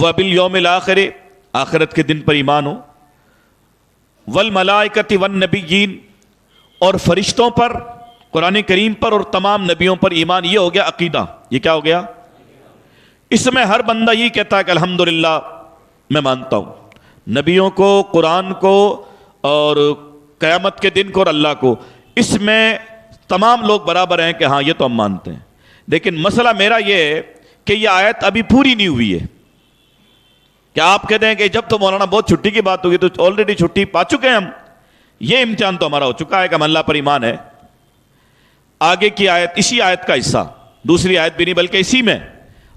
وَبِالْيَوْمِ الْآخِرِ، آخرت کے دن پر ایمان ہو۔ وَالْمَلَائِكَةِ وَالنَّبِيِّينَ، اور فرشتوں پر، قرآن کریم پر اور تمام نبیوں پر ایمان۔ یہ ہو گیا عقیدہ۔ یہ کیا ہو گیا؟ اس میں ہر بندہ یہ کہتا ہے کہ الحمدللہ میں مانتا ہوں نبیوں کو، قرآن کو، اور قیامت کے دن کو اور اللہ کو۔ اس میں تمام لوگ برابر ہیں کہ ہاں یہ تو ہم مانتے ہیں۔ لیکن مسئلہ میرا یہ ہے کہ یہ آیت ابھی پوری نہیں ہوئی ہے۔ کیا آپ کہتے ہیں کہ جب تو مولانا بہت چھٹی کی بات ہوگی تو آلریڈی چھٹی پا چکے ہیں ہم؟ یہ امتحان تو ہمارا ہو چکا ہے کہ ہم اللہ پر ایمان ہے۔ آگے کی آیت، اسی آیت کا حصہ، دوسری آیت بھی نہیں بلکہ اسی میں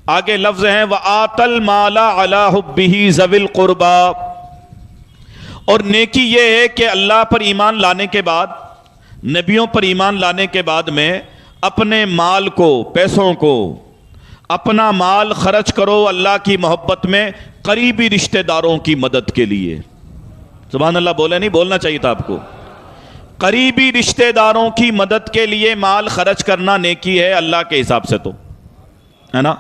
آگے لفظ ہیں وَآتَ الْمَالَ عَلَىٰ حُبِّهِ ذَوِي الْقُرْبَىٰ، اور نیکی یہ ہے کہ اللہ پر ایمان لانے کے بعد، نبیوں پر ایمان لانے کے بعد میں اپنے مال کو، پیسوں کو، اپنا مال خرچ کرو اللہ کی محبت میں قریبی رشتہ داروں کی مدد کے لیے۔ سبحان اللہ بولے نہیں؟ بولنا چاہیے تھا آپ کو۔ قریبی رشتہ داروں کی مدد کے لیے مال خرچ کرنا نیکی ہے اللہ کے حساب سے، تو ہے نا۔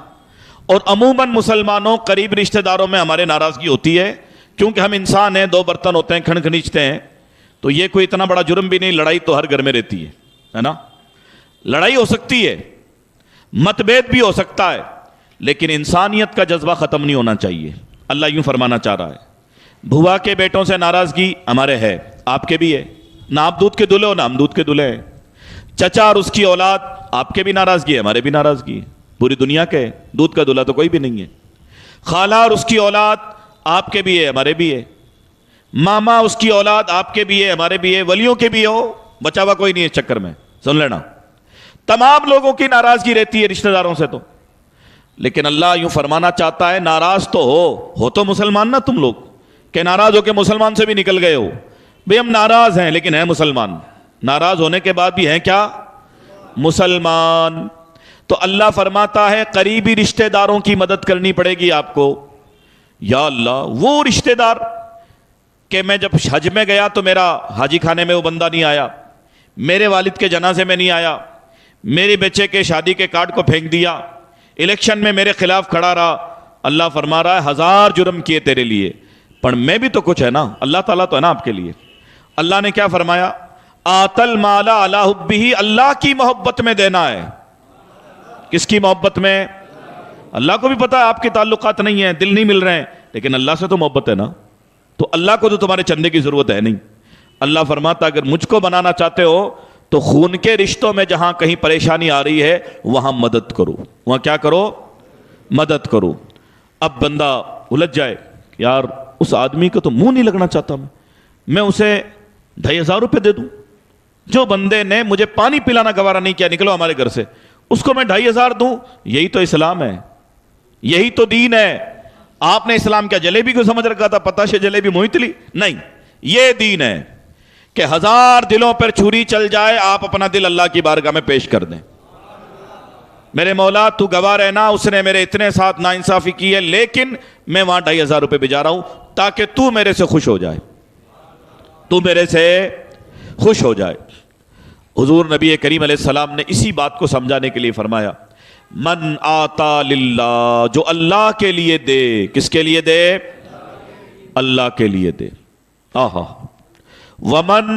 اور عموماً مسلمانوں قریب رشتہ داروں میں ہمارے ناراضگی ہوتی ہے، کیونکہ ہم انسان ہیں، دو برتن ہوتے ہیں، کھڑ کھنیچتے ہیں، تو یہ کوئی اتنا بڑا جرم بھی نہیں۔ لڑائی تو ہر گھر میں رہتی ہے نا۔ لڑائی ہو سکتی ہے، متبھید بھی ہو سکتا ہے، لیکن انسانیت کا جذبہ ختم نہیں ہونا چاہیے۔ اللہ یوں فرمانا چاہ رہا ہے، بھوا کے بیٹوں سے ناراضگی ہمارے ہے، آپ کے بھی ہے، نہ آپ دودھ کے دلہے ہو نہ ہم دودھ کے دلہے ہیں۔ چچا اور اس کی اولاد، آپ کے بھی ناراضگی ہے، ہمارے بھی ناراضگی ہے، پوری دنیا کے، دودھ کا دلہا تو کوئی بھی نہیں ہے۔ خالہ اور اس کی اولاد، آپ کے بھی ہے، ہمارے بھی ہے۔ ماما اس کی اولاد، آپ کے بھی ہے، ہمارے بھی ہے، ولیوں کے بھی ہو، بچا ہوا کوئی نہیں ہے اس چکر میں، سن لینا۔ تمام لوگوں کی ناراضگی رہتی ہے رشتہ داروں سے تو، لیکن اللہ یوں فرمانا چاہتا ہے ناراض تو ہو تو مسلمان نا تم لوگ، کہ ناراض ہو کے مسلمان سے بھی نکل گئے ہو۔ بھئی ہم ناراض ہیں لیکن ہیں مسلمان، ناراض ہونے کے بعد بھی ہیں کیا؟ مسلمان۔ تو اللہ فرماتا ہے قریبی رشتہ داروں کی مدد کرنی پڑے گی آپ کو۔ یا اللہ، وہ رشتہ دار کہ میں جب حج میں گیا تو میرا حاجی خانے میں وہ بندہ نہیں آیا، میرے والد کے جنازے میں نہیں آیا، میرے بچے کے شادی کے کارڈ کو پھینک دیا، الیکشن میں میرے خلاف کھڑا رہا۔ اللہ فرما رہا ہے 1000 جرم کیے تیرے لیے، پر میں بھی تو کچھ ہے نا، اللہ تعالیٰ تو ہے نا آپ کے لیے۔ اللہ نے کیا فرمایا؟ آت المال علی حبہ، اللہ کی محبت میں دینا ہے۔ کس کی محبت میں؟ اللہ کو بھی پتا ہے آپ کے تعلقات نہیں ہیں، دل نہیں مل رہے ہیں، لیکن اللہ سے تو محبت ہے نا، تو اللہ کو تو تمہارے چندے کی ضرورت ہے نہیں۔ اللہ فرماتا اگر مجھ کو بنانا چاہتے ہو تو خون کے رشتوں میں جہاں کہیں پریشانی آ رہی ہے وہاں مدد کرو، وہاں کیا کرو؟ مدد کرو۔ اب بندہ الجھ جائے، یار اس آدمی کو تو منہ نہیں لگنا چاہتا میں اسے 2500 روپے دے دوں. جو بندے نے مجھے پانی پلانا گوارا نہیں کیا نکلو ہمارے گھر سے, اس کو میں 2500 دوں. یہی تو اسلام ہے, یہی تو دین ہے. آپ نے اسلام کیا جلیبی کو سمجھ رکھا تھا, پتہ سے جلیبی موئتلی؟ نہیں, یہ دین ہے کہ 1000 دلوں پر چھری چل جائے آپ اپنا دل اللہ کی بارگاہ میں پیش کر دیں. میرے مولا تو گواہ رہنا, اس نے میرے اتنے ساتھ ناانصافی کی ہے, لیکن میں وہاں 2500 روپے بھیجا رہا ہوں تاکہ تو میرے سے خوش ہو جائے, تو میرے سے خوش ہو جائے. حضور نبی کریم علیہ السلام نے اسی بات کو سمجھانے کے لیے فرمایا, من آتا للہ, جو اللہ کے لیے دے. کس کے لیے دے؟ اللہ کے لیے دے. آہا. ومن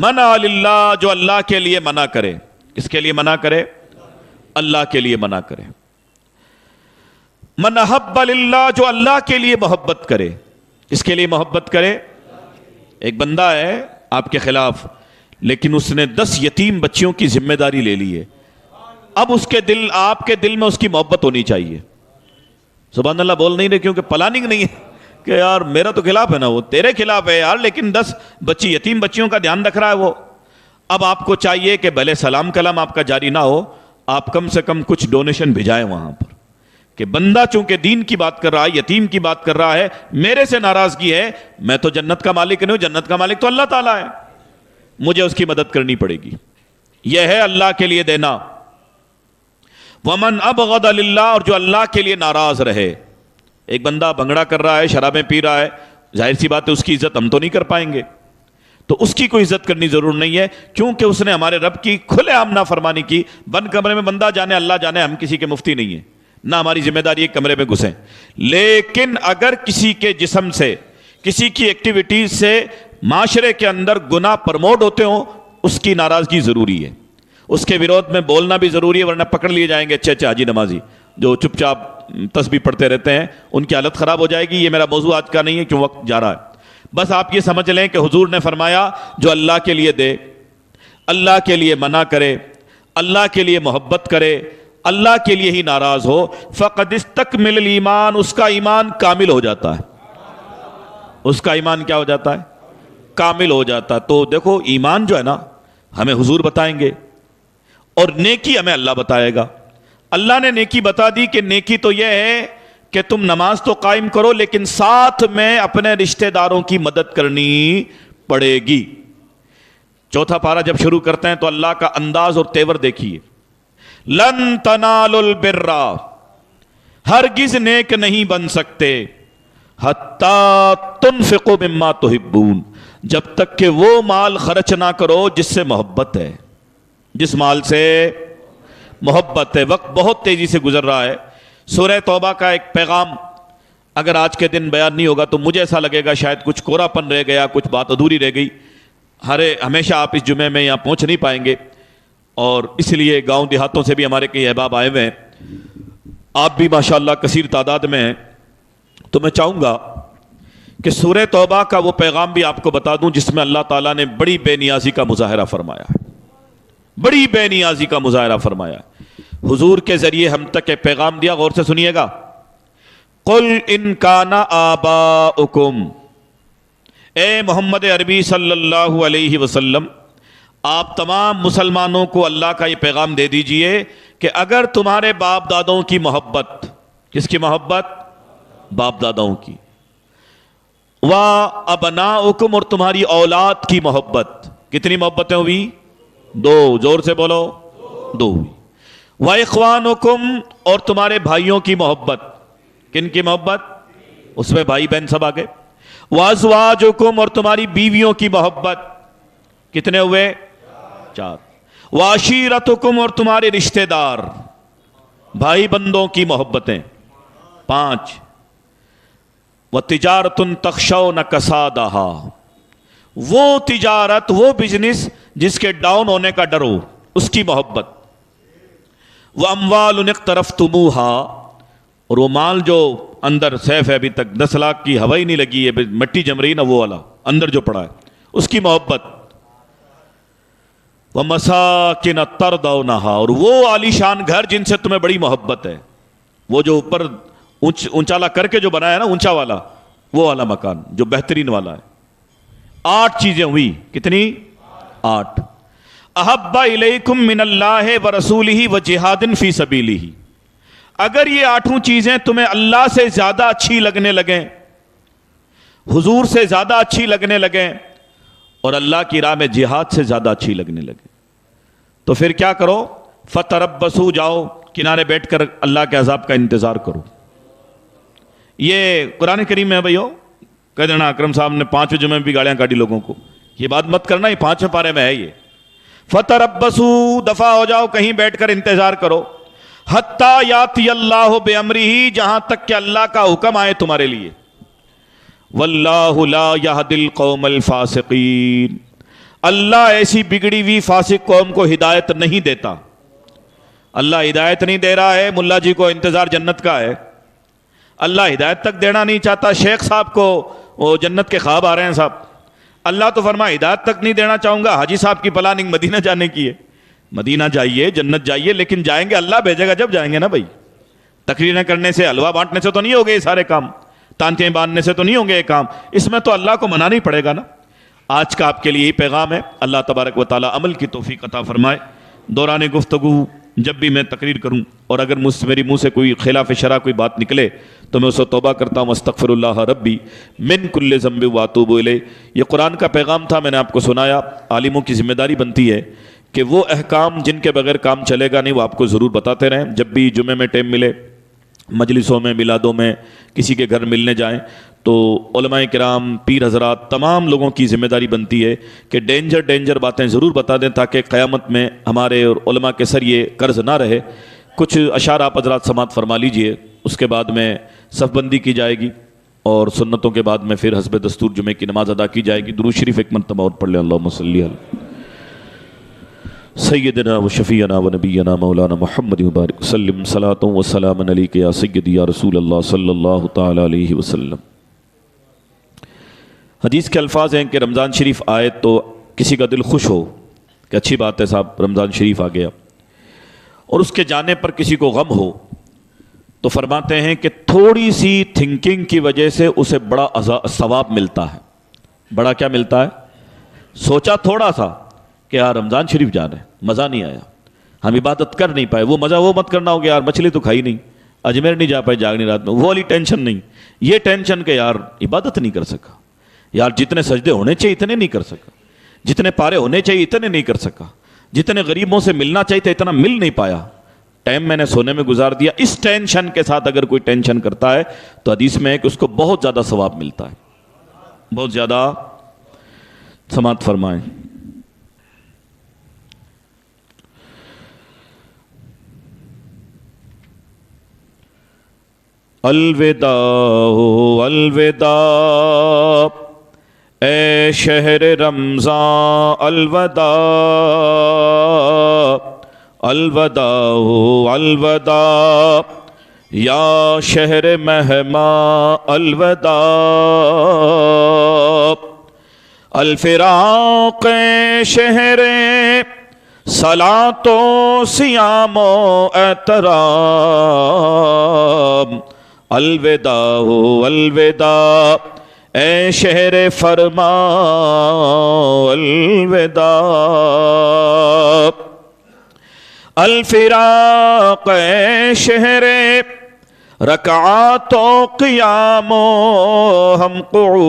منع للہ, جو اللہ کے لیے منع کرے. کس کے لیے منع کرے؟ اللہ کے لیے منع کرے. من احب للہ, جو اللہ کے لیے محبت کرے. کس کے لیے محبت کرے؟ ایک بندہ ہے آپ کے خلاف, لیکن اس نے 10 یتیم بچیوں کی ذمہ داری لے لی ہے. اب اس کے دل, آپ کے دل میں اس کی محبت ہونی چاہیے. سبحان اللہ بول نہیں رہے کیونکہ پلاننگ نہیں ہے کہ یار میرا تو خلاف ہے نا, وہ تیرے خلاف ہے یار, لیکن 10 بچی یتیم بچیوں کا دھیان رکھ رہا ہے وہ. اب آپ کو چاہیے کہ بھلے سلام کلام آپ کا جاری نہ ہو, آپ کم سے کم کچھ ڈونیشن بھیجائیں وہاں پر, کہ بندہ چونکہ دین کی بات کر رہا ہے, یتیم کی بات کر رہا ہے, میرے سے ناراضگی ہے, میں تو جنت کا مالک نہیں ہوں, جنت کا مالک تو اللہ تعالیٰ ہے, مجھے اس کی مدد کرنی پڑے گی. یہ ہے اللہ کے لیے دینا. ومن ابغض للہ, اور جو اللہ کے لیے ناراض رہے. ایک بندہ بھنگڑا کر رہا ہے, شرابیں پی رہا ہے, ظاہر سی بات ہے اس کی عزت ہم تو نہیں کر پائیں گے, تو اس کی کوئی عزت کرنی ضرور نہیں ہے, کیونکہ اس نے ہمارے رب کی کھلے عام نافرمانی کی. بند کمرے میں بندہ جانے اللہ جانے, ہم کسی کے مفتی نہیں ہیں, نہ ہماری ذمہ داری ایک کمرے میں گھسیں. لیکن اگر کسی کے جسم سے, کسی کی ایکٹیویٹیز سے معاشرے کے اندر گناہ پرموٹ ہوتے ہوں, اس کی ناراضگی ضروری ہے, اس کے وروਧ میں بولنا بھی ضروری ہے, ورنہ پکڑ لیے جائیں گے اچھے اچھے حاجی نمازی جو چپ چاپ تسبیح پڑھتے رہتے ہیں, ان کی حالت خراب ہو جائے گی. یہ میرا موضوع آج کا نہیں ہے کیوں وقت جا رہا ہے. بس آپ یہ سمجھ لیں کہ حضور نے فرمایا جو اللہ کے لیے دے, اللہ کے لیے منع کرے, اللہ کے لیے محبت کرے, اللہ کے لیے ہی ناراض ہو, فقد استکمل الایمان, اس کا ایمان کامل ہو جاتا ہے. اس کا ایمان کیا ہو جاتا ہے؟ کامل ہو جاتا ہے. تو دیکھو ایمان جو ہے نا ہمیں حضور بتائیں گے, اور نیکی ہمیں اللہ بتائے گا. اللہ نے نیکی بتا دی کہ نیکی تو یہ ہے کہ تم نماز تو قائم کرو, لیکن ساتھ میں اپنے رشتہ داروں کی مدد کرنی پڑے گی. چوتھا پارہ جب شروع کرتے ہیں تو اللہ کا انداز اور تیور دیکھیے. لن تنالوا البر, ہرگز نیک نہیں بن سکتے, حتی تنفقوا مما تحبون, جب تک کہ وہ مال خرچ نہ کرو جس سے محبت ہے, جس مال سے محبت ہے. وقت بہت تیزی سے گزر رہا ہے. سورہ توبہ کا ایک پیغام اگر آج کے دن بیان نہیں ہوگا تو مجھے ایسا لگے گا شاید کچھ کوڑا پن رہ گیا, کچھ بات ادھوری رہ گئی. ہمیشہ آپ اس جمعے میں یہاں پہنچ نہیں پائیں گے, اور اس لیے گاؤں دیہاتوں سے بھی ہمارے کئی احباب آئے ہوئے ہیں, آپ بھی ماشاءاللہ کثیر تعداد میں ہیں. تو میں چاہوں گا کہ سورہ توبہ کا وہ پیغام بھی آپ کو بتا دوں جس میں اللہ تعالیٰ نے بڑی بے نیازی کا مظاہرہ فرمایا ہے, بڑی بے نیازی کا مظاہرہ فرمایا. حضور کے ذریعے ہم تک ایک پیغام دیا, غور سے سنیے گا. قل ان کان آباؤکم, اے محمد عربی صلی اللہ علیہ وسلم, آپ تمام مسلمانوں کو اللہ کا یہ پیغام دے دیجئے کہ اگر تمہارے باپ دادوں کی محبت, کس کی محبت؟ باپ دادوں کی. وَأَبْنَاؤُكُمْ, اور تمہاری اولاد کی محبت. کتنی محبتیں ہوئی؟ 2, زور سے بولو, 2 ہوئی. وَإِخْوَانُكُمْ, اور تمہارے بھائیوں کی محبت. کن کی محبت؟ اس میں بھائی بہن سب آگے. وَأَزْوَاجُكُمْ, اور تمہاری بیویوں کی محبت. کتنے ہوئے؟ 4. وَعَشِيرَتُكُمْ, اور تمہارے رشتہ دار بھائی بندوں کی محبتیں. 5. وَتِجَارَةٌ تَخْشَوْنَ كَسَادَهَا, وہ تجارت, وہ بزنس جس کے ڈاؤن ہونے کا ڈر ہو, اس کی محبت. وَأَمْوَالٌ اقْتَرَفْتُمُوهَا, اور وہ مال جو اندر سیف ہے ابھی تک 10 لاکھ کی ہوا ہی نہیں لگی ہے, مٹی جم رہی نا, وہ والا اندر جو پڑا ہے, اس کی محبت. وَمَسَاكِنَ تَرْضَوْنَهَا, اور وہ عالیشان گھر جن سے تمہیں بڑی محبت ہے, وہ جو اوپر اونچالا کر کے جو بنایا ہے نا, اونچا والا, وہ والا مکان جو بہترین والا ہے. 8 چیزیں ہوئی. کتنی؟ 8. احب الیکم من اللہ ورسولہ وجہاد فی سبیلہ. اگر یہ 8 چیزیں تمہیں اللہ سے زیادہ اچھی لگنے لگیں، حضور سے زیادہ اچھی لگنے لگیں، اور اللہ کی راہ میں جہاد سے زیادہ اچھی لگنے لگیں، تو پھر کیا کرو؟ فتربصوا، جاؤ کنارے بیٹھ کر اللہ کے عذاب کا انتظار کرو. یہ قرآن کریم میں ہے بھائیو. کہہ دینا اکرم صاحب نے 5 جمعے میں بھی گالیاں کاٹی لوگوں کو، یہ بات مت کرنا، یہ 5 پارے میں ہے. یہ فتربصوا، دفع ہو جاؤ، کہیں بیٹھ کر انتظار کرو. حتیٰ یاتی اللہ بامرہ، جہاں تک کہ اللہ کا حکم آئے تمہارے لیے. واللہ لا یہدی القوم الفاسقین، اللہ ایسی بگڑی ہوئی فاسق قوم کو ہدایت نہیں دیتا. اللہ ہدایت نہیں دے رہا ہے، ملا جی کو انتظار جنت کا ہے. اللہ ہدایت تک دینا نہیں چاہتا، شیخ صاحب کو وہ جنت کے خواب آ رہے ہیں صاحب. اللہ تو فرما ہدایت تک نہیں دینا چاہوں گا. حاجی صاحب کی پلاننگ مدینہ جانے کی ہے، مدینہ جائیے، جنت جائیے، لیکن جائیں گے اللہ بھیجے گا جب جائیں گے نا بھائی. تقریریں کرنے سے، حلوہ بانٹنے سے تو نہیں ہوگے یہ سارے کام، تانتیں باندھنے سے تو نہیں ہوں گے یہ کام. اس میں تو اللہ کو منانا ہی پڑے گا نا. آج کا آپ کے لیے یہی پیغام ہے. اللہ تبارک و تعالی عمل کی توفیق عطا فرمائے. دوران گفتگو جب بھی میں تقریر کروں اور اگر میری منہ سے کوئی خلاف شرع کوئی بات نکلے تو میں اسے توبہ کرتا ہوں، استغفر اللہ ربی من کل ذنب واتوب الیہ. یہ قرآن کا پیغام تھا، میں نے آپ کو سنایا. عالموں کی ذمہ داری بنتی ہے کہ وہ احکام جن کے بغیر کام چلے گا نہیں وہ آپ کو ضرور بتاتے رہیں. جب بھی جمعے میں ٹائم ملے، مجلسوں میں، میلادوں میں، کسی کے گھر ملنے جائیں تو علماء کرام، پیر حضرات، تمام لوگوں کی ذمہ داری بنتی ہے کہ ڈینجر باتیں ضرور بتا دیں تاکہ قیامت میں ہمارے اور علماء کے سر یہ قرض نہ رہے. کچھ اشعار آپ حضرات سماعت فرما لیجئے، اس کے بعد میں صف بندی کی جائے گی اور سنتوں کے بعد میں پھر حسب دستور جمعے کی نماز ادا کی جائے گی. درود شریف ایک مرتبہ اور پڑھ لیں. اللہم صلی علی سیدنا و شفیعنا و نبینا مولانا محمد مبارک وسلم. صلاۃ و سلام علیک یا سیدی یا رسول اللہ صلی اللہ تعالی علیہ وسلم. حدیث کے الفاظ ہیں کہ رمضان شریف آئے تو کسی کا دل خوش ہو کہ اچھی بات ہے صاحب رمضان شریف آ گیا، اور اس کے جانے پر کسی کو غم ہو تو فرماتے ہیں کہ تھوڑی سی تھنکنگ کی وجہ سے اسے بڑا ثواب ملتا ہے. بڑا کیا ملتا ہے؟ سوچا تھوڑا سا کہ یار رمضان شریف جانا ہے، مزہ نہیں آیا، ہم عبادت کر نہیں پائے. وہ مزہ وہ مت کرنا ہو گیا یار مچھلی تو کھائی نہیں، اجمیر نہیں جا پائے جاگنی رات میں، وہ والی ٹینشن نہیں. یہ ٹینشن کہ یار عبادت نہیں کر سکا، یار جتنے سجدے ہونے چاہیے اتنے نہیں کر سکا، جتنے پارے ہونے چاہیے اتنے نہیں کر سکا، جتنے غریبوں سے ملنا چاہیے تھا اتنا مل نہیں پایا، ٹائم میں نے سونے میں گزار دیا. اس ٹینشن کے ساتھ اگر کوئی ٹینشن کرتا ہے تو حدیث میں ہے کہ اس کو بہت زیادہ ثواب ملتا ہے. بہت زیادہ. سماعت فرمائیں. الوداع الوداع اے شہر رمضان، الوداع الوداع الوداع یا شہر مہماں، الوداع الفراق شہر صلاۃ و صیام و احترام، الوداع الوداع اے شہر فرما، الوداع الفراق اے شہر رکعات و قیام و ہم قعود،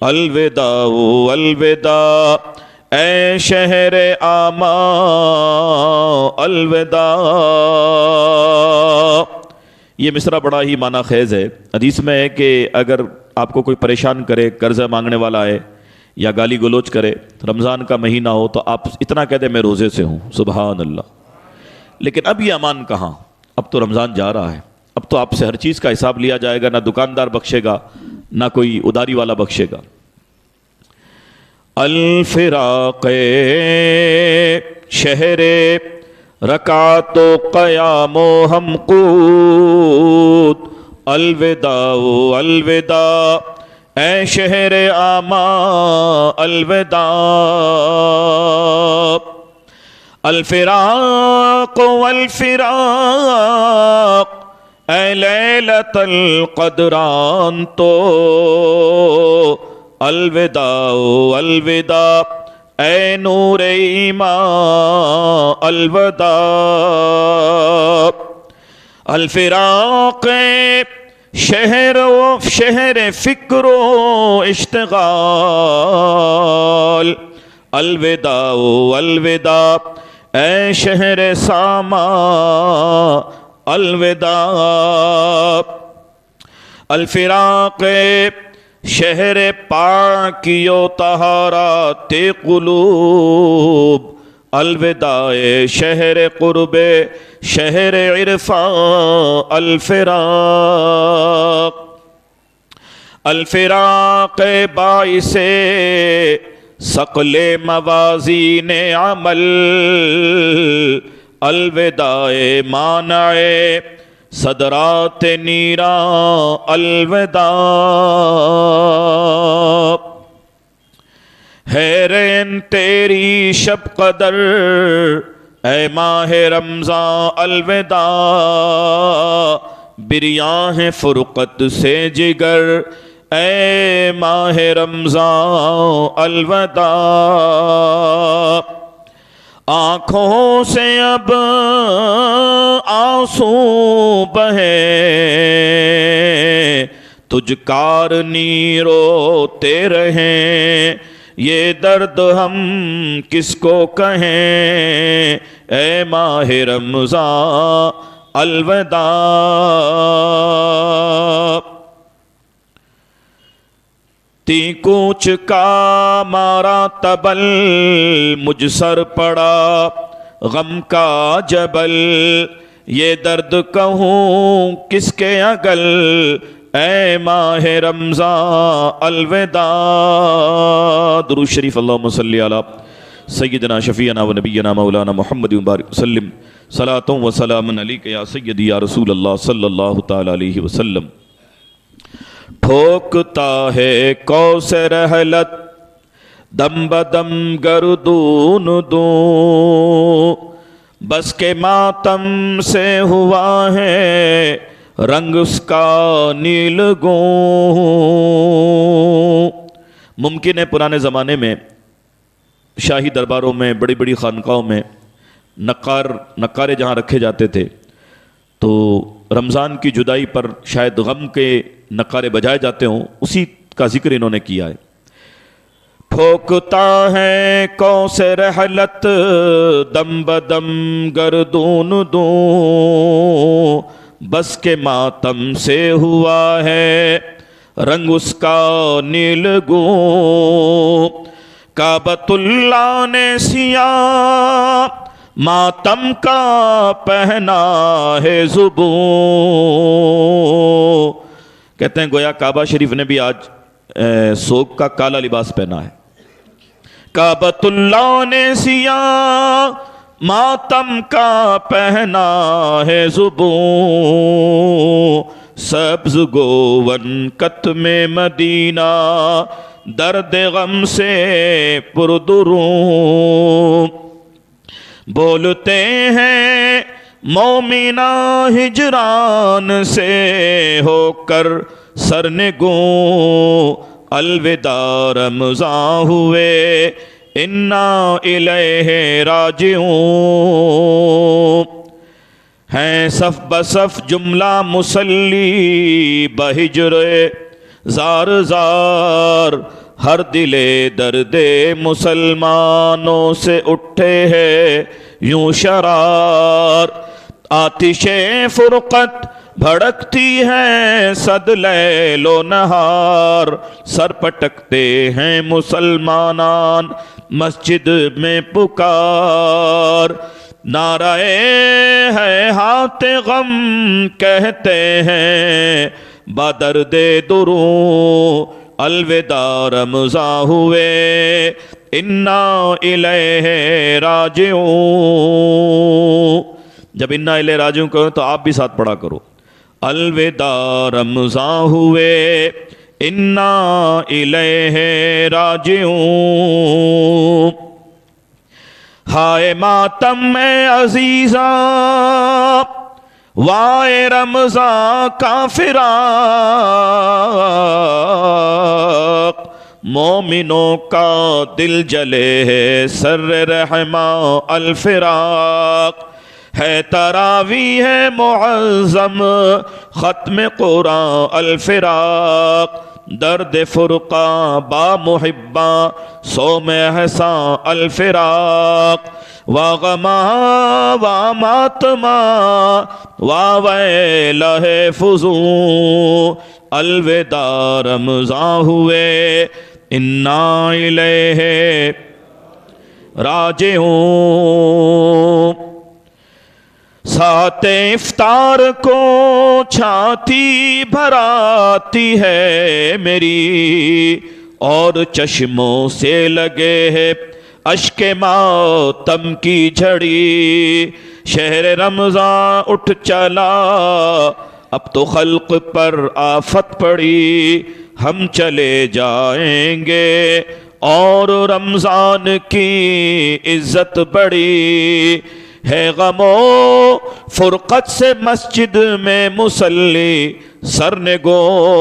الوداع الوداع اے شہر آما، الوداع. یہ مصرع بڑا ہی معنی خیز ہے. حدیث میں ہے کہ اگر آپ کو کوئی پریشان کرے، قرضہ مانگنے والا ہے یا گالی گلوچ کرے، رمضان کا مہینہ ہو تو آپ اتنا کہہ دیں میں روزے سے ہوں. سبحان اللہ. لیکن اب یہ امان کہاں؟ اب تو رمضان جا رہا ہے، اب تو آپ سے ہر چیز کا حساب لیا جائے گا، نہ دکاندار بخشے گا نہ کوئی اداری والا بخشے گا. الفراق شہر رکعت و قیام و ہم قود، الوداع الوداع اے شہر آما، الوداع الفراق والفراق اے لیلۃ القدران تو الوداع الوداع، اے نور ایمان الوداع، الفراق شہر فکر و اشتغال، الوداع الوداع، اے شہر ساما الوداع، الفراق شہر پاکی و طہارت قلوب، الوداع شہر قرب شہر عرفان، الفراق، الفراق باعث ثقل موازین عمل، الوداع مانع صدرات نیران، الوداع، حیرین تیری شب قدر اے ماہ رمضان، الوداع، بریاں ہے فرقت سے جگر اے ماہ رمضان، الوداع، آنکھوں سے اب آنسو بہے تجھ کارنی روتے رہیں، یہ درد ہم کس کو کہیں اے ماہ رمضان، الوداع، تی کوچ کا مارا تبل مجھ سر پڑا غم کا جبل، یہ درد کہوں کس کے اگل اے ماہ رمضان، الوداع، درود شریف اللہم صلی علی سیدنا شفیعنا و نبینا مولانا محمد مبارک وسلم، صلاۃ و سلام علیک یا سیدی یا رسول اللہ صلی اللہ تعالی علیہ وسلم۔ ٹھوکتا ہے کوثر رحلت دم بدم گردون دوں، بس کے ماتم سے ہوا ہے رنگ اس کا نیلگوں۔ ممکن ہے پرانے زمانے میں شاہی درباروں میں بڑی بڑی خانقاہوں میں نقارے جہاں رکھے جاتے تھے تو رمضان کی جدائی پر شاید غم کے نقارے بجائے جاتے ہوں، اسی کا ذکر انہوں نے کیا ہے۔ ٹھوکتا ہے کوثر رحلت دم بدم گردون دوں، بس کے ماتم سے ہوا ہے رنگ اس کا نیلگوں۔ کعبۃ اللہ نے سیاہ ماتم کا پہنا ہے زبوں، کہتے ہیں گویا کعبہ شریف نے بھی آج سوگ کا کالا لباس پہنا ہے۔ کعبۃ اللہ نے سیاہ ماتم کا پہنا ہے زبوں، سبز گوون کتم مدینہ درد غم سے پردروں، بولتے ہیں مومنہ ہجران سے ہو کر سرنگوں، الوداع رمضان ہوئے انا الیہ راجعون، ہیں صف بصف جملہ مسلی بہجر زار زار، ہر دل درد مسلمانوں سے اٹھے ہے یوں شرار، آتش فرقت بھڑکتی ہے صد لیل و نہار، سر پٹکتے ہیں مسلمانان مسجد میں پکار، نعرہ ہے ہاتھ غم کہتے ہیں بدرد دروں، الوداع رمضان ہوئے انا الیہ راجعون۔ جب انا الیہ راجعون کہو تو آپ بھی ساتھ پڑھا کرو، الوداع رمضان ہوئے انا الیہ راجعون۔ ہائے ماتم عزیزاں وائے رمضان کا فراق، مومنوں کا دل جلے ہے سر رحماں الفراق، ہے تراوی ہے معظم ختم قرآن الفراق، درد فرقاں با محباں سوم احساں الفراق، وا غما وا ماتما وا ویلہ فزوں، الوداع رمضان ہوئے انا الیہ راجعون۔ ساتھ افطار کو چھاتی بھراتی ہے میری، اور چشموں سے لگے ہے اشک ماتم کی جھڑی، شہر رمضان اٹھ چلا اب تو خلق پر آفت پڑی، ہم چلے جائیں گے اور رمضان کی عزت بڑی، ہے غم و فرقت سے مسجد میں مصلی سرنگوں